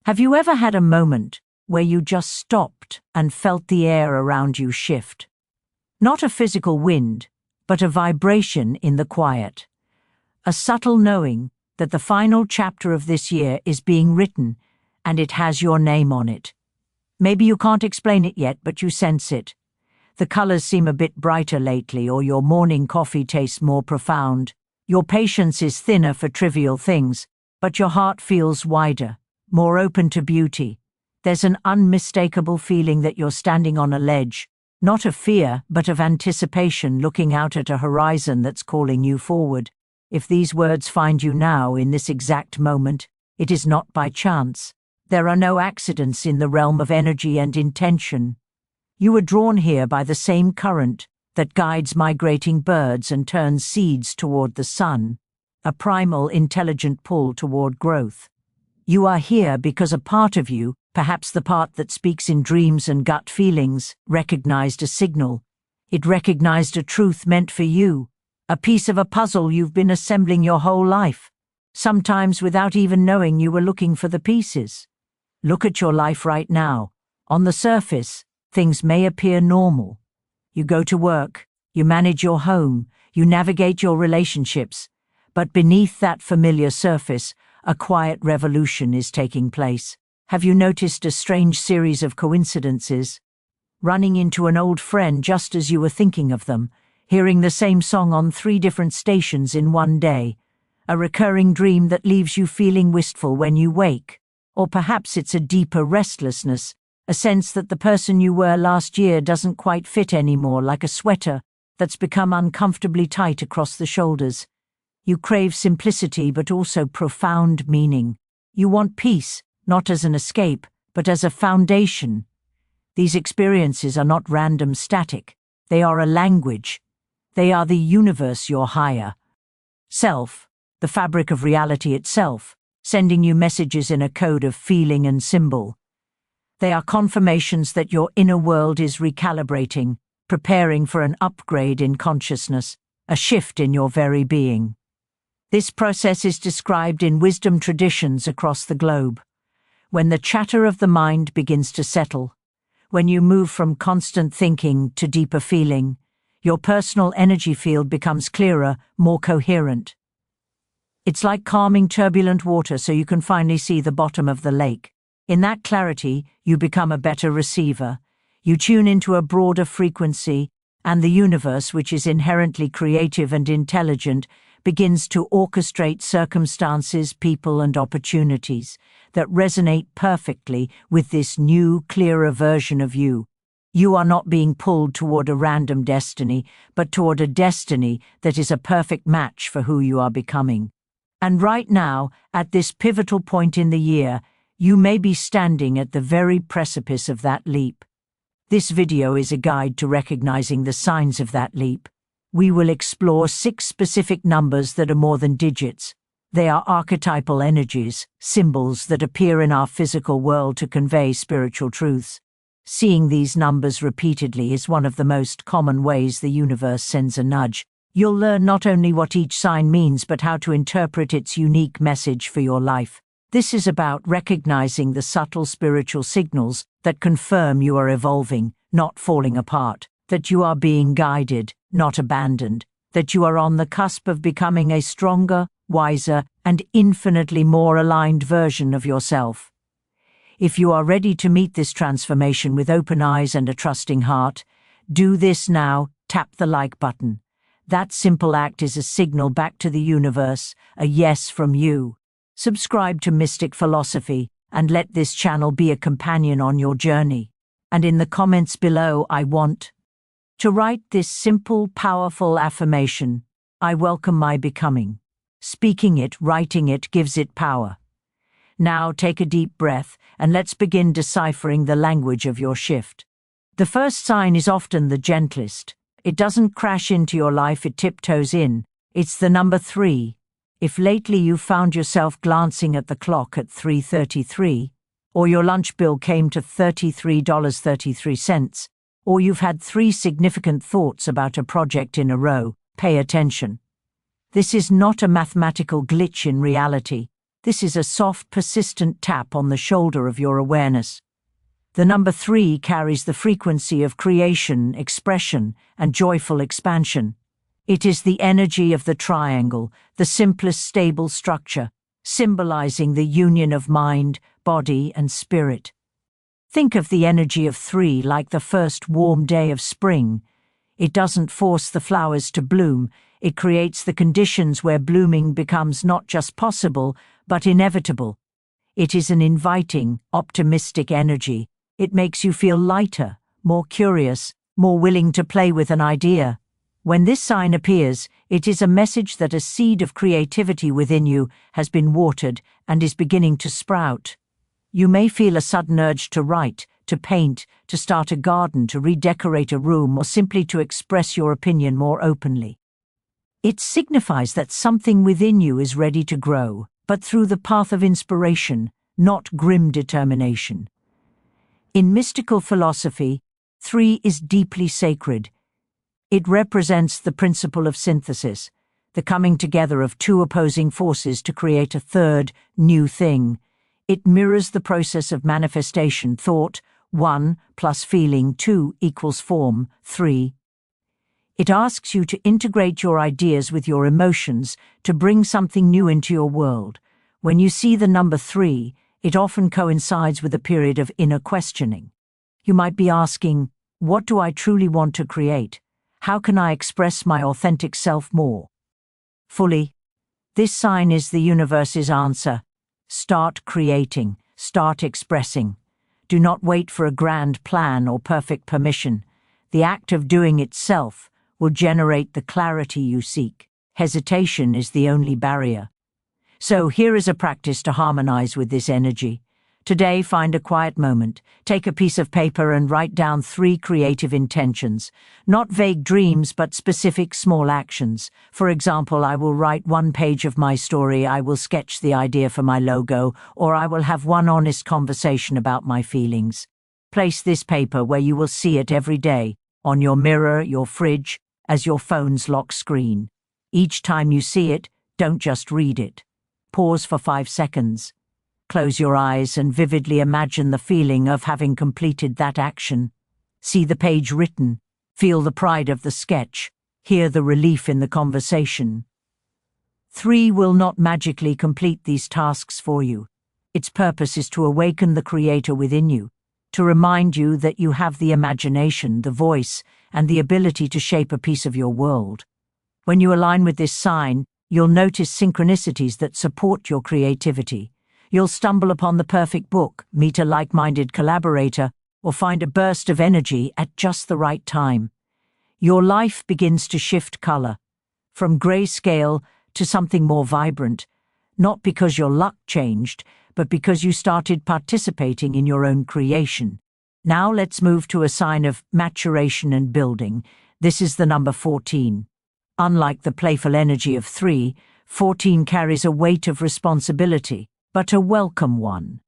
Have you ever had a moment where you just stopped and felt the air around you shift? Not a physical wind, but a vibration in the quiet. A subtle knowing that the final chapter of this year is being written and it has your name on it. Maybe you can't explain it yet, but you sense it. The colors seem a bit brighter lately, or your morning coffee tastes more profound. Your patience is thinner for trivial things, but your heart feels wider, more open to beauty. There's an unmistakable feeling that you're standing on a ledge, not of fear, but of anticipation, looking out at a horizon that's calling you forward. If these words find you now, in this exact moment, it is not by chance. There are no accidents in the realm of energy and intention. You were drawn here by the same current that guides migrating birds and turns seeds toward the sun, a primal, intelligent pull toward growth. You are here because a part of you, perhaps the part that speaks in dreams and gut feelings, recognized a signal. It recognized a truth meant for you, a piece of a puzzle you've been assembling your whole life, sometimes without even knowing you were looking for the pieces. Look at your life right now. On the surface, things may appear normal. You go to work, you manage your home, you navigate your relationships, but beneath that familiar surface, a quiet revolution is taking place. Have you noticed a strange series of coincidences? Running into an old friend just as you were thinking of them, hearing the same song on 3 different stations in one day, a recurring dream that leaves you feeling wistful when you wake. Or perhaps it's a deeper restlessness, a sense that the person you were last year doesn't quite fit anymore, like a sweater that's become uncomfortably tight across the shoulders. You crave simplicity but also profound meaning. You want peace, not as an escape, but as a foundation. These experiences are not random static. They are a language. They are the universe, your higher self, the fabric of reality itself, sending you messages in a code of feeling and symbol. They are confirmations that your inner world is recalibrating, preparing for an upgrade in consciousness, a shift in your very being. This process is described in wisdom traditions across the globe. When the chatter of the mind begins to settle, when you move from constant thinking to deeper feeling, your personal energy field becomes clearer, more coherent. It's like calming turbulent water so you can finally see the bottom of the lake. In that clarity, you become a better receiver. You tune into a broader frequency, and the universe, which is inherently creative and intelligent, begins to orchestrate circumstances, people, and opportunities that resonate perfectly with this new, clearer version of you. You are not being pulled toward a random destiny, but toward a destiny that is a perfect match for who you are becoming. And right now, at this pivotal point in the year, you may be standing at the very precipice of that leap. This video is a guide to recognizing the signs of that leap. We will explore 6 specific numbers that are more than digits. They are archetypal energies, symbols that appear in our physical world to convey spiritual truths. Seeing these numbers repeatedly is one of the most common ways the universe sends a nudge. You'll learn not only what each sign means, but how to interpret its unique message for your life. This is about recognizing the subtle spiritual signals that confirm you are evolving, not falling apart, that you are being guided, not abandoned, that you are on the cusp of becoming a stronger, wiser, and infinitely more aligned version of yourself. If you are ready to meet this transformation with open eyes and a trusting heart, do this now. Tap the like button. That simple act is a signal back to the universe, a yes from you. Subscribe to Mystic Philosophy and let this channel be a companion on your journey. And in the comments below, I want to write this simple, powerful affirmation: I welcome my becoming. Speaking it, writing it, gives it power. Now take a deep breath and let's begin deciphering the language of your shift. The first sign is often the gentlest. It doesn't crash into your life, it tiptoes in. It's the number 3. If lately you found yourself glancing at the clock at 3:33, or your lunch bill came to $33.33, or you've had 3 significant thoughts about a project in a row, pay attention. This is not a mathematical glitch in reality. This is a soft, persistent tap on the shoulder of your awareness. The number 3 carries the frequency of creation, expression, and joyful expansion. It is the energy of the triangle, the simplest stable structure, symbolizing the union of mind, body, and spirit. Think of the energy of 3 like the first warm day of spring. It doesn't force the flowers to bloom, it creates the conditions where blooming becomes not just possible, but inevitable. It is an inviting, optimistic energy. It makes you feel lighter, more curious, more willing to play with an idea. When this sign appears, it is a message that a seed of creativity within you has been watered and is beginning to sprout. You may feel a sudden urge to write, to paint, to start a garden, to redecorate a room, or simply to express your opinion more openly. It signifies that something within you is ready to grow, but through the path of inspiration, not grim determination. In mystical philosophy, 3 is deeply sacred. It represents the principle of synthesis, the coming together of 2 opposing forces to create a third, new thing. It mirrors the process of manifestation, thought, 1 plus feeling, 2 equals form, 3. It asks you to integrate your ideas with your emotions to bring something new into your world. When you see the number 3, it often coincides with a period of inner questioning. You might be asking, what do I truly want to create? How can I express my authentic self more fully? This sign is the universe's answer. Start creating, start expressing. Do not wait for a grand plan or perfect permission. The act of doing itself will generate the clarity you seek. Hesitation is the only barrier. So here is a practice to harmonize with this energy. Today, find a quiet moment, take a piece of paper and write down 3 creative intentions. Not vague dreams, but specific small actions. For example, I will write 1 page of my story, I will sketch the idea for my logo, or I will have 1 honest conversation about my feelings. Place this paper where you will see it every day, on your mirror, your fridge, as your phone's lock screen. Each time you see it, don't just read it. Pause for 5 seconds. Close your eyes and vividly imagine the feeling of having completed that action. See the page written, feel the pride of the sketch, hear the relief in the conversation. 3 will not magically complete these tasks for you. Its purpose is to awaken the creator within you, to remind you that you have the imagination, the voice, and the ability to shape a piece of your world. When you align with this sign, you'll notice synchronicities that support your creativity. You'll stumble upon the perfect book, meet a like-minded collaborator, or find a burst of energy at just the right time. Your life begins to shift color, from grayscale to something more vibrant, not because your luck changed, but because you started participating in your own creation. Now let's move to a sign of maturation and building. This is the number 14. Unlike the playful energy of 3, 14 carries a weight of responsibility, but a welcome one.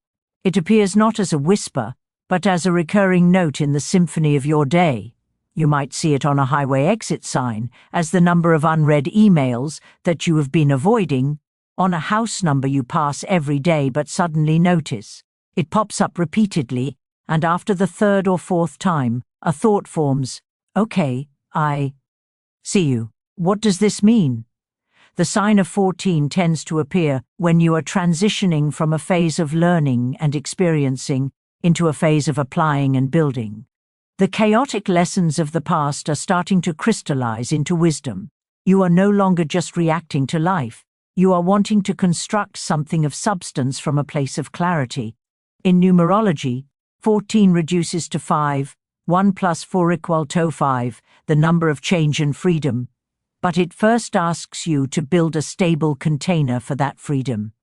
It appears not as a whisper, but as a recurring note in the symphony of your day. You might see it on a highway exit sign, as the number of unread emails that you have been avoiding, on a house number you pass every day but suddenly notice. It pops up repeatedly, and after the 3rd or 4th time, a thought forms, okay, I see you. What does this mean? The sign of 14 tends to appear when you are transitioning from a phase of learning and experiencing into a phase of applying and building. The chaotic lessons of the past are starting to crystallize into wisdom. You are no longer just reacting to life. You are wanting to construct something of substance from a place of clarity. In numerology, 14 reduces to 5, 1 plus 4 equal to 5, the number of change and freedom. But it first asks you to build a stable container for that freedom.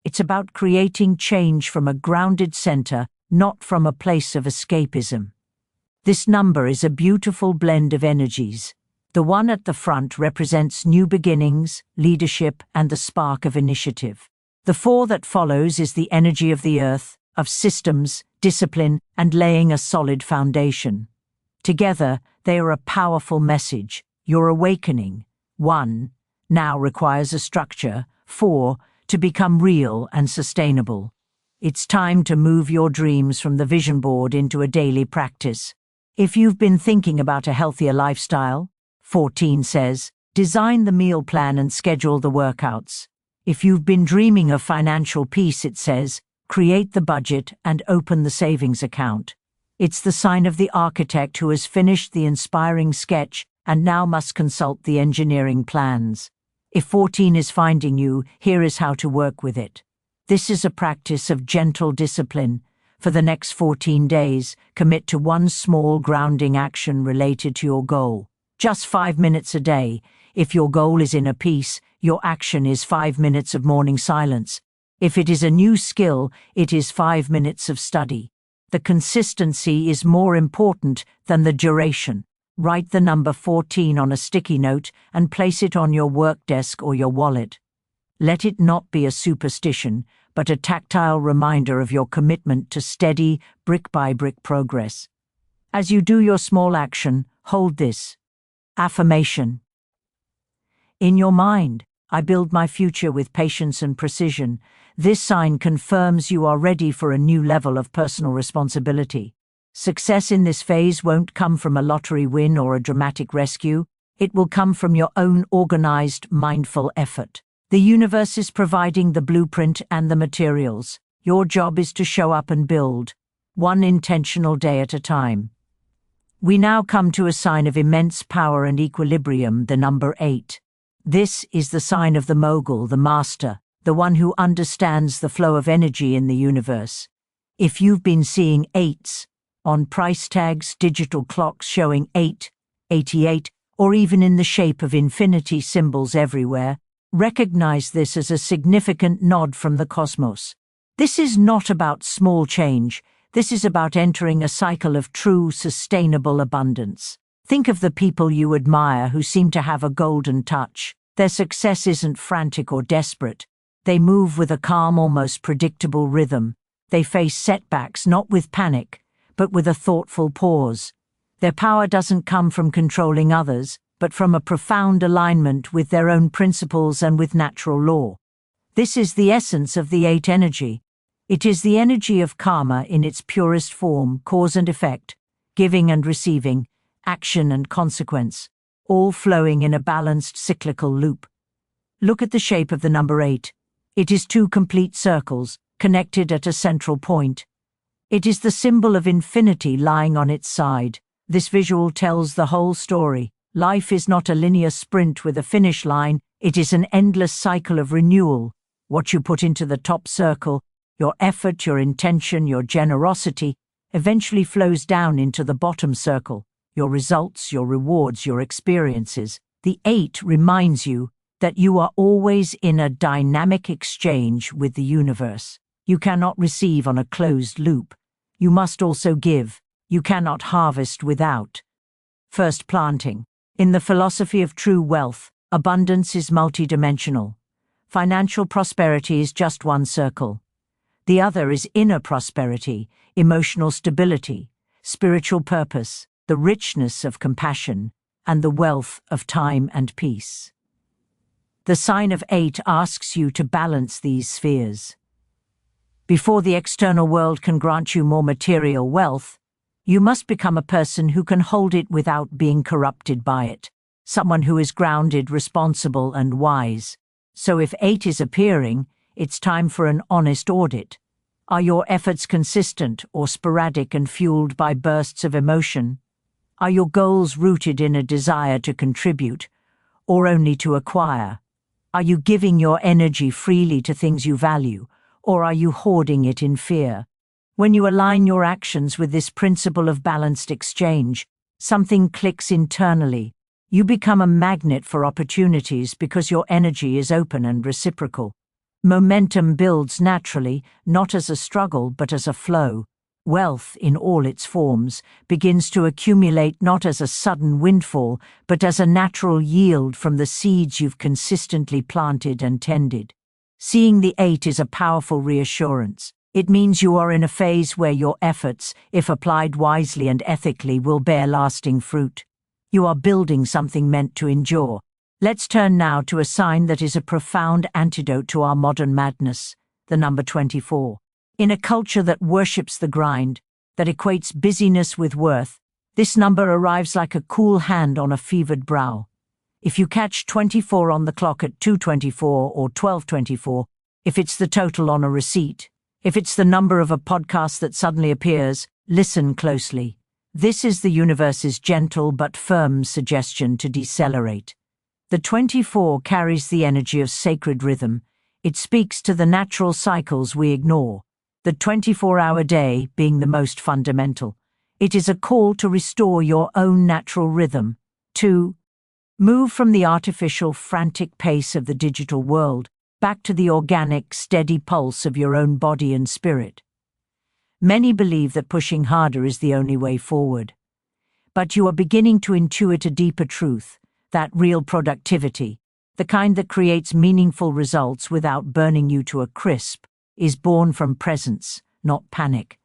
It's about creating change from a grounded center, not from a place of escapism. This number is a beautiful blend of energies. The one at the front represents new beginnings, leadership, and the spark of initiative. The 4 that follows is the energy of the earth, of systems, discipline, and laying a solid foundation. Together, they are a powerful message. Your awakening, 1, now requires a structure. 4, to become real and sustainable. It's time to move your dreams from the vision board into a daily practice. If you've been thinking about a healthier lifestyle, 14 says, design the meal plan and schedule the workouts. If you've been dreaming of financial peace, it says, create the budget and open the savings account. It's the sign of the architect who has finished the inspiring sketch and now must consult the engineering plans. If 14 is finding you, here is how to work with it. This is a practice of gentle discipline. For the next 14 days, commit to one small grounding action related to your goal. Just 5 minutes a day. If your goal is inner peace, your action is 5 minutes of morning silence. If it is a new skill, it is 5 minutes of study. The consistency is more important than the duration. Write the number 14 on a sticky note and place it on your work desk or your wallet. Let it not be a superstition, but a tactile reminder of your commitment to steady, brick-by-brick progress. As you do your small action, hold this affirmation. In your mind, I build my future with patience and precision. This sign confirms you are ready for a new level of personal responsibility. Success in this phase won't come from a lottery win or a dramatic rescue. It will come from your own organized, mindful effort. The universe is providing the blueprint and the materials. Your job is to show up and build, one intentional day at a time. We now come to a sign of immense power and equilibrium, the number 8. This is the sign of the mogul, the master, the one who understands the flow of energy in the universe. If you've been seeing 8s on price tags, digital clocks showing 8, 88, or even in the shape of infinity symbols everywhere, recognize this as a significant nod from the cosmos. This is not about small change. This is about entering a cycle of true, sustainable abundance. Think of the people you admire who seem to have a golden touch. Their success isn't frantic or desperate. They move with a calm, almost predictable rhythm. They face setbacks not with panic, but with a thoughtful pause. Their power doesn't come from controlling others, but from a profound alignment with their own principles and with natural law. This is the essence of the 8 energy. It is the energy of karma in its purest form, cause and effect, giving and receiving, action and consequence, all flowing in a balanced cyclical loop. Look at the shape of the number 8. It is 2 complete circles, connected at a central point. It is the symbol of infinity lying on its side. This visual tells the whole story. Life is not a linear sprint with a finish line, it is an endless cycle of renewal. What you put into the top circle, your effort, your intention, your generosity, eventually flows down into the bottom circle, your results, your rewards, your experiences. The 8 reminds you that you are always in a dynamic exchange with the universe. You cannot receive on a closed loop. You must also give. You cannot harvest without. First, planting. In the philosophy of true wealth, abundance is multidimensional. Financial prosperity is just one circle. The other is inner prosperity, emotional stability, spiritual purpose, the richness of compassion, and the wealth of time and peace. The sign of 8 asks you to balance these spheres. Before the external world can grant you more material wealth, you must become a person who can hold it without being corrupted by it, someone who is grounded, responsible, and wise. So if 8 is appearing, it's time for an honest audit. Are your efforts consistent or sporadic and fueled by bursts of emotion? Are your goals rooted in a desire to contribute, or only to acquire? Are you giving your energy freely to things you value, or are you hoarding it in fear? When you align your actions with this principle of balanced exchange, something clicks internally. You become a magnet for opportunities because your energy is open and reciprocal. Momentum builds naturally, not as a struggle but as a flow. Wealth, in all its forms, begins to accumulate not as a sudden windfall, but as a natural yield from the seeds you've consistently planted and tended. Seeing the 8 is a powerful reassurance. It means you are in a phase where your efforts, if applied wisely and ethically, will bear lasting fruit. You are building something meant to endure. Let's turn now to a sign that is a profound antidote to our modern madness, the number 24. In a culture that worships the grind, that equates busyness with worth, this number arrives like a cool hand on a fevered brow. If you catch 24 on the clock at 2:24 or 12:24, if it's the total on a receipt, if it's the number of a podcast that suddenly appears, listen closely. This is the universe's gentle but firm suggestion to decelerate. The 24 carries the energy of sacred rhythm. It speaks to the natural cycles we ignore, the 24-hour day being the most fundamental. It is a call to restore your own natural rhythm, to move from the artificial, frantic pace of the digital world back to the organic, steady pulse of your own body and spirit. Many believe that pushing harder is the only way forward. But you are beginning to intuit a deeper truth, that real productivity, the kind that creates meaningful results without burning you to a crisp, is born from presence, not panic.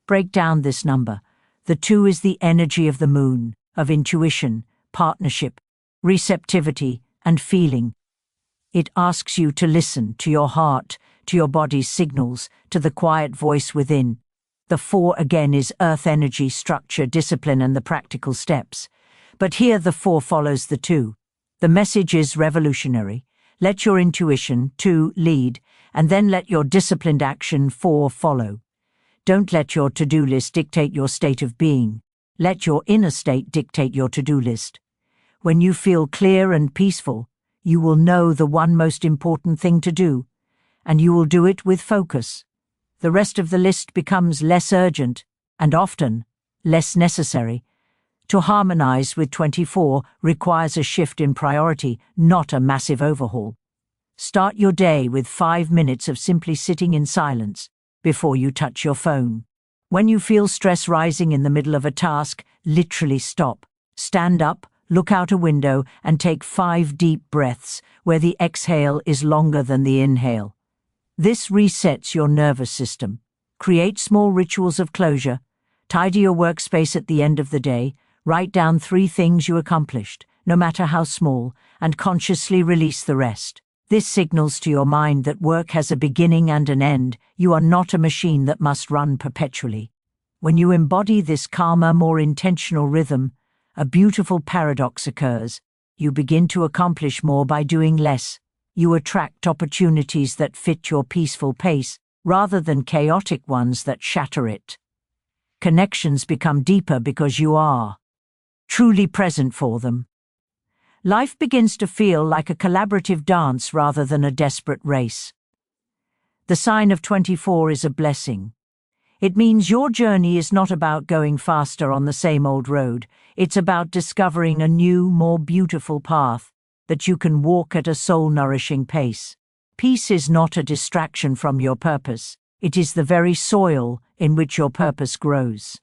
Break down this number. The 2 is the energy of the moon, of intuition, partnership, receptivity, and feeling. It asks you to listen to your heart, to your body's signals, to the quiet voice within. The 4 again is earth energy, structure, discipline, and the practical steps. But here the 4 follows the 2. The message is revolutionary. Let your intuition, 2, lead, and then let your disciplined action, 4, follow. Don't let your to-do list dictate your state of being. Let your inner state dictate your to-do list. When you feel clear and peaceful, you will know the one most important thing to do, and you will do it with focus. The rest of the list becomes less urgent, and often less necessary. To harmonize with 24 requires a shift in priority, not a massive overhaul. Start your day with 5 minutes of simply sitting in silence before you touch your phone. When you feel stress rising in the middle of a task, literally stop. Stand up, look out a window, and take 5 deep breaths where the exhale is longer than the inhale. This resets your nervous system. Create small rituals of closure. Tidy your workspace at the end of the day. Write down 3 things you accomplished, no matter how small, and consciously release the rest. This signals to your mind that work has a beginning and an end. You are not a machine that must run perpetually. When you embody this calmer, more intentional rhythm, a beautiful paradox occurs. You begin to accomplish more by doing less. You attract opportunities that fit your peaceful pace, rather than chaotic ones that shatter it. Connections become deeper because you are truly present for them. Life begins to feel like a collaborative dance rather than a desperate race. The sign of 24 is a blessing. It means your journey is not about going faster on the same old road. It's about discovering a new, more beautiful path that you can walk at a soul-nourishing pace. Peace is not a distraction from your purpose. It is the very soil in which your purpose grows.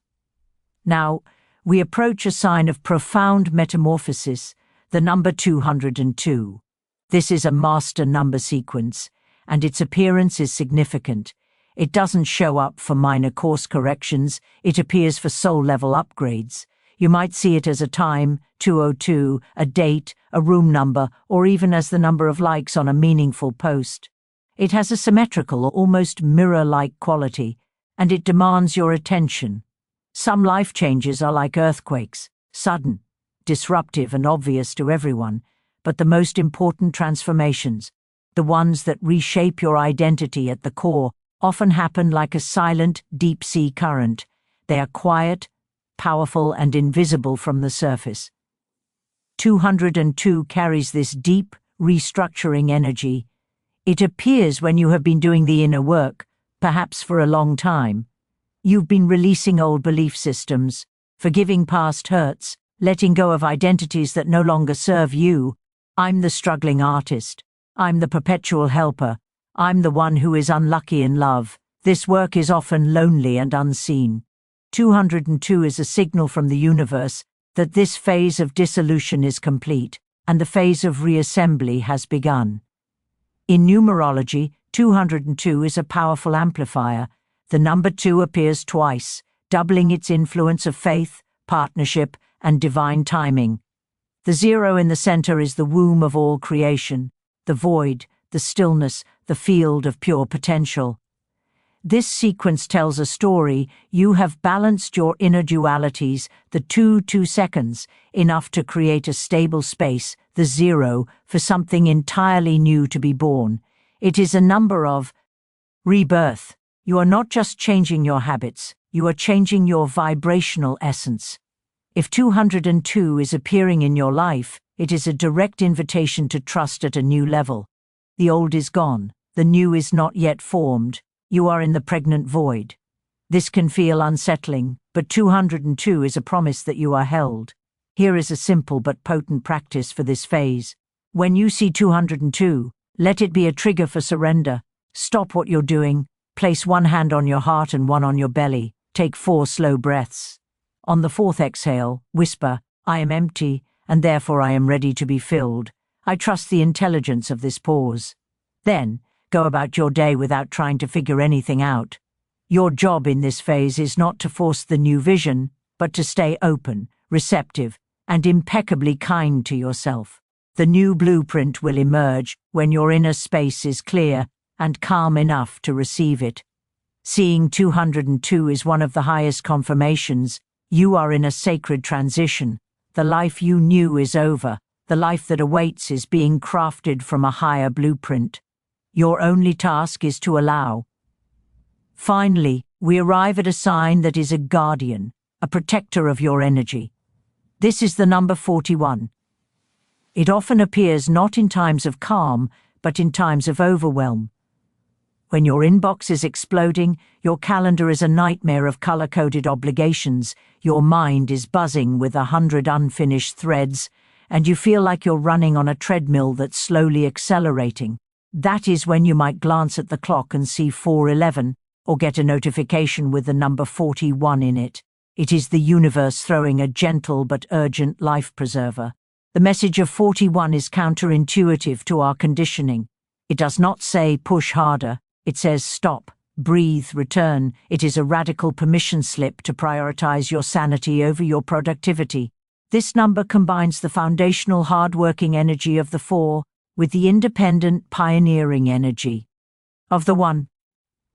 Now, we approach a sign of profound metamorphosis, the number 202. This is a master number sequence, and its appearance is significant. It doesn't show up for minor course corrections, it appears for soul-level upgrades. You might see it as a time, 202, a date, a room number, or even as the number of likes on a meaningful post. It has a symmetrical, almost mirror-like quality, and it demands your attention. Some life changes are like earthquakes, sudden, disruptive and obvious to everyone, but the most important transformations, the ones that reshape your identity at the core, often happen like a silent, deep-sea current. They are quiet, powerful, and invisible from the surface. 202 carries this deep, restructuring energy. It appears when you have been doing the inner work, perhaps for a long time. You've been releasing old belief systems, forgiving past hurts, letting go of identities that no longer serve you. I'm the struggling artist. I'm the perpetual helper. I'm the one who is unlucky in love. This work is often lonely and unseen. 202 is a signal from the universe that this phase of dissolution is complete, and the phase of reassembly has begun. In numerology, 202 is a powerful amplifier. The number 2 appears twice, doubling its influence of faith, partnership, and divine timing. The zero in the center is the womb of all creation, the void, the stillness, the field of pure potential. This sequence tells a story. You have balanced your inner dualities, the 2 seconds, enough to create a stable space, the zero, for something entirely new to be born. It is a number of rebirth. You are not just changing your habits, you are changing your vibrational essence. If 202 is appearing in your life, it is a direct invitation to trust at a new level. The old is gone, the new is not yet formed. You are in the pregnant void. This can feel unsettling, but 202 is a promise that you are held. Here is a simple but potent practice for this phase. When you see 202, let it be a trigger for surrender. Stop what you're doing, place one hand on your heart and one on your belly, take 4 slow breaths. On the 4th exhale, whisper, "I am empty, and therefore I am ready to be filled. I trust the intelligence of this pause." Then, go about your day without trying to figure anything out. Your job in this phase is not to force the new vision, but to stay open, receptive, and impeccably kind to yourself. The new blueprint will emerge when your inner space is clear and calm enough to receive it. Seeing 202 is one of the highest confirmations. You are in a sacred transition. The life you knew is over. The life that awaits is being crafted from a higher blueprint. Your only task is to allow. Finally, we arrive at a sign that is a guardian, a protector of your energy. This is the number 41. It often appears not in times of calm, but in times of overwhelm. When your inbox is exploding, your calendar is a nightmare of color-coded obligations, your mind is buzzing with 100 unfinished threads, and you feel like you're running on a treadmill that's slowly accelerating. That is when you might glance at the clock and see 4:11, or get a notification with the number 41 in it. It is the universe throwing a gentle but urgent life preserver. The message of 41 is counterintuitive to our conditioning. It does not say push harder, it says stop, breathe, return. It is a radical permission slip to prioritize your sanity over your productivity. This number combines the foundational hard-working energy of the 4 with the independent, pioneering energy of the 1.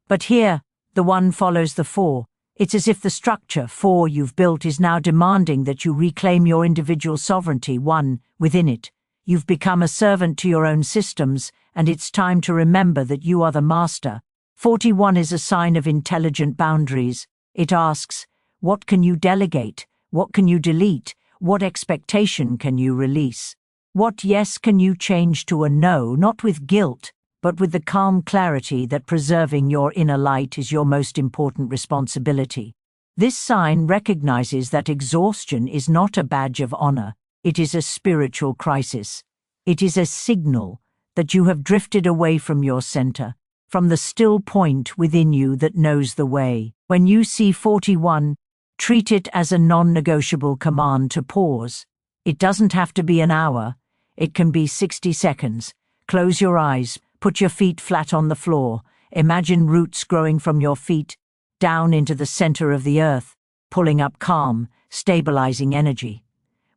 But here, the 1 follows the 4. It's as if the structure 4 you've built is now demanding that you reclaim your individual sovereignty, 1, within it. You've become a servant to your own systems, and it's time to remember that you are the master. 41 is a sign of intelligent boundaries. It asks, what can you delegate? What can you delete? What expectation can you release? What yes can you change to a no, not with guilt, but with the calm clarity that preserving your inner light is your most important responsibility. This sign recognizes that exhaustion is not a badge of honor, it is a spiritual crisis. It is a signal that you have drifted away from your center, from the still point within you that knows the way. When you see 41, treat it as a non-negotiable command to pause. It doesn't have to be an hour. It can be 60 seconds. Close your eyes, put your feet flat on the floor. Imagine roots growing from your feet down into the center of the earth, pulling up calm, stabilizing energy.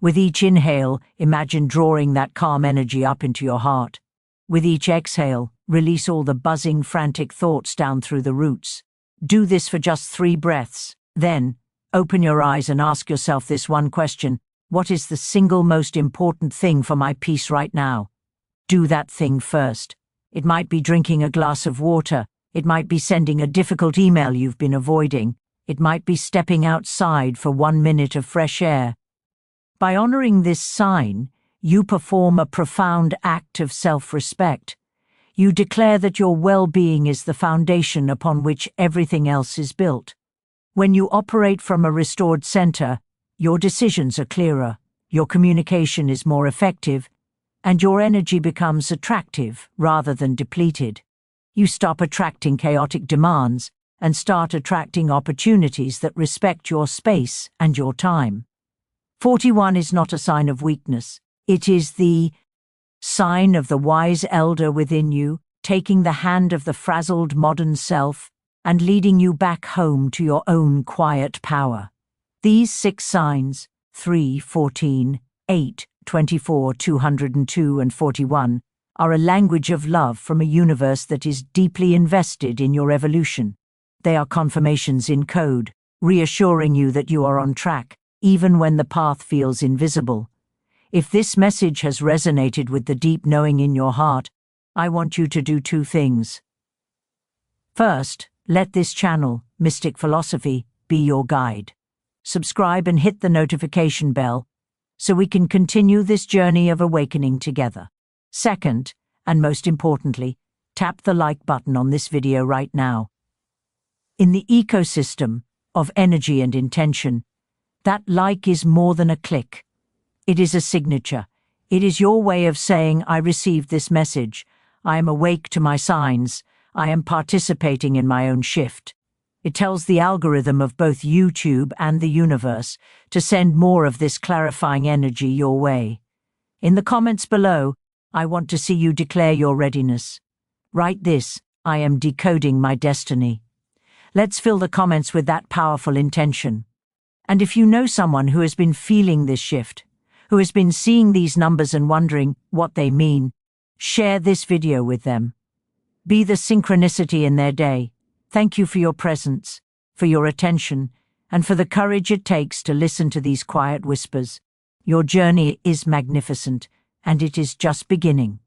With each inhale, imagine drawing that calm energy up into your heart. With each exhale, release all the buzzing, frantic thoughts down through the roots. Do this for just 3 breaths. Then, open your eyes and ask yourself this one question. What is the single most important thing for my peace right now? Do that thing first. It might be drinking a glass of water. It might be sending a difficult email you've been avoiding. It might be stepping outside for 1 minute of fresh air. By honoring this sign, you perform a profound act of self-respect. You declare that your well-being is the foundation upon which everything else is built. When you operate from a restored center, your decisions are clearer, your communication is more effective, and your energy becomes attractive rather than depleted. You stop attracting chaotic demands and start attracting opportunities that respect your space and your time. 41 is not a sign of weakness. It is the sign of the wise elder within you, taking the hand of the frazzled modern self and leading you back home to your own quiet power. These 6 signs, 3, 14, 8, 24, 202, and 41 are a language of love from a universe that is deeply invested in your evolution. They are confirmations in code, reassuring you that you are on track, even when the path feels invisible. If this message has resonated with the deep knowing in your heart, I want you to do two things. First, let this channel, Mystic Philosophy, be your guide. Subscribe and hit the notification bell so we can continue this journey of awakening together. Second, and most importantly, tap the like button on this video right now. In the ecosystem of energy and intention, that like is more than a click. It is a signature. It is your way of saying, I received this message. I am awake to my signs. I am participating in my own shift. It tells the algorithm of both YouTube and the universe to send more of this clarifying energy your way. In the comments below, I want to see you declare your readiness. Write this: I am decoding my destiny. Let's fill the comments with that powerful intention. And if you know someone who has been feeling this shift, who has been seeing these numbers and wondering what they mean, share this video with them. Be the synchronicity in their day. Thank you for your presence, for your attention, and for the courage it takes to listen to these quiet whispers. Your journey is magnificent, and it is just beginning.